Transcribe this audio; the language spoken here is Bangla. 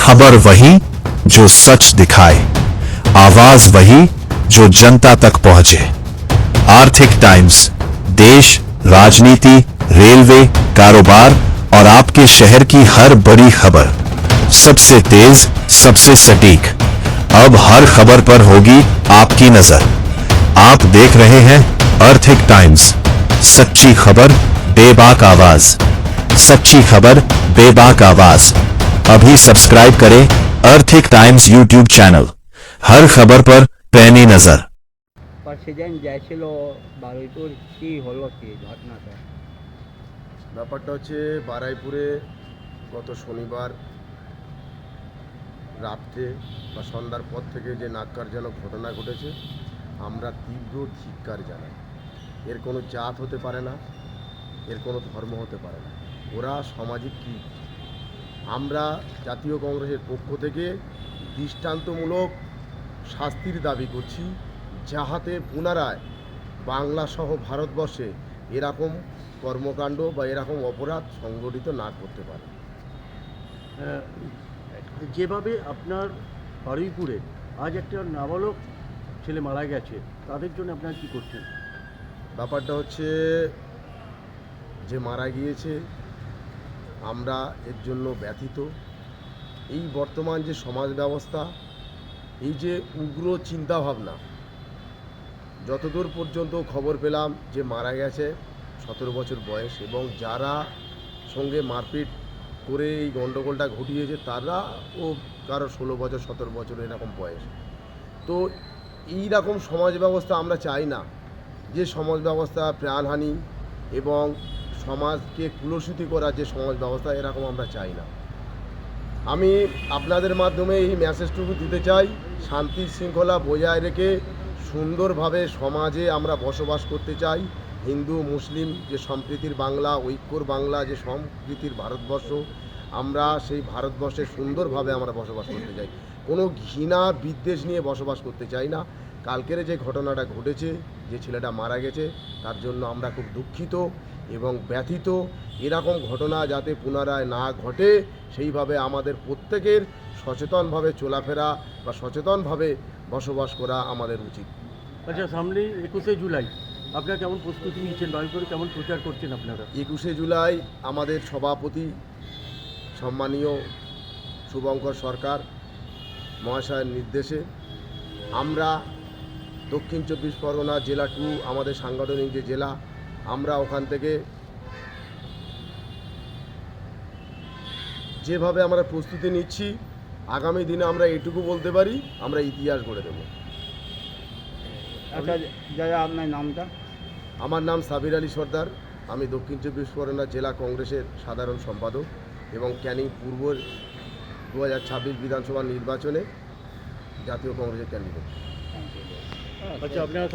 खबर वही जो सच दिखाए, आवाज वही जो जनता तक पहुंचे। आर्थिक टाइम्स, देश, राजनीति, रेलवे, कारोबार और आपके शहर की हर बड़ी खबर, सबसे तेज, सबसे सटीक। अब हर खबर पर होगी आपकी नजर। आप देख रहे हैं आर्थिक टाइम्स, सच्ची खबर, बेबाक आवाज। सच्ची खबर, बेबाक आवाज। अभी सब्सक्राइब करें आर्थिक टाइम्स यूट्यूब चैनल। हर खबर पर पैनी नजर। প্রেসিডেন্ট যাইছিল বারুইপুর, কি হলো কি ঘটনাটা? ব্যাপারটা হচ্ছে বারুইপুরে গত শনিবার রাত্রে বা সন্ধ্যার পর থেকে যে ন্যাক্কারজনক ঘটনা ঘটেছে, আমরা তীব্র ধিক্কার জানাই। এর কোনো জাত হতে পারে না, এর কোনো ধর্ম হতে পারে না, ওরা সামাজিক কীট। আমরা জাতীয় কংগ্রেসের পক্ষ থেকে দৃষ্টান্তমূলক শাস্তির দাবি করছি, যাহাতে পুনরায় বাংলাসহ ভারতবর্ষে এরকম কর্মকাণ্ড বা এরকম অপরাধ সংগঠিত না করতে পারে। যেভাবে আপনার বারুইপুরে আজ একটা নাবালক ছেলে মারা গেছে, তাদের জন্য আপনারা কী করছেন? ব্যাপারটা হচ্ছে যে মারা গিয়েছে, আমরা এর জন্য ব্যথিত। এই বর্তমান যে সমাজ ব্যবস্থা, এই যে উগ্র চিন্তাভাবনা, যতদূর পর্যন্ত খবর পেলাম যে মারা গেছে 17 বছর বয়স, এবং যারা সঙ্গে মারপিট করে এই গণ্ডগোলটা ঘটিয়েছে তারা ও কারো 16 বছর 17 বছর এরকম বয়স। তো এই রকম সমাজ ব্যবস্থা আমরা চাই না, যে সমাজ ব্যবস্থা প্রাণহানি এবং সমাজকে কুলসিত করার যে সমাজ ব্যবস্থা, এরকম আমরা চাই না। আমি আপনাদের মাধ্যমে এই মেসেজটুকু দিতে চাই, শান্তি শৃঙ্খলা বজায় রেখে সুন্দরভাবে সমাজে আমরা বসবাস করতে চাই। হিন্দু মুসলিম যে সম্প্রীতির বাংলা, ঐক্যর বাংলা, যে সম্প্রীতির ভারতবর্ষ, আমরা সেই ভারতবর্ষে সুন্দরভাবে আমরা বসবাস করতে চাই। কোনো ঘৃণা বিদ্বেষ নিয়ে বসবাস করতে চাই না। কালকের যে ঘটনাটা ঘটেছে, যে ছেলেটা মারা গেছে, তার জন্য আমরা খুব দুঃখিত এবং ব্যথিত। এরকম ঘটনা যাতে পুনরায় না ঘটে, সেইভাবে আমাদের প্রত্যেকের সচেতনভাবে চলাফেরা বা সচেতনভাবে বসবাস করা আমাদের উচিত। আচ্ছা, সামনে 21শে জুলাই, আপনারা কেমন প্রস্তুতি নিচ্ছেন? বারুইপুরে কেমন প্রচার করছেন আপনারা? 21শে জুলাই আমাদের সভাপতি সম্মানীয় শুভঙ্কর সরকার মহাশয়ের নির্দেশে আমরা দক্ষিণ 24 পরগনা জেলা 2, আমাদের সাংগঠনিক যে জেলা, আমরা ওখান থেকে যেভাবে আমরা প্রস্তুতি নিচ্ছি, আগামী দিনে আমরা এটুকু বলতে পারি, আমরা ইতিহাস গড়ে দেব। আচ্ছা দাদা, আপনার নামটা? আমার নাম সাবির আলী সর্দার। আমি দক্ষিণ 24 পরগনা জেলা কংগ্রেসের সাধারণ সম্পাদক এবং ক্যানিং পূর্বর 2026 বিধানসভা নির্বাচনে জাতীয় কংগ্রেসের ক্যান্ডিডেট। আচ্ছা, আপনারা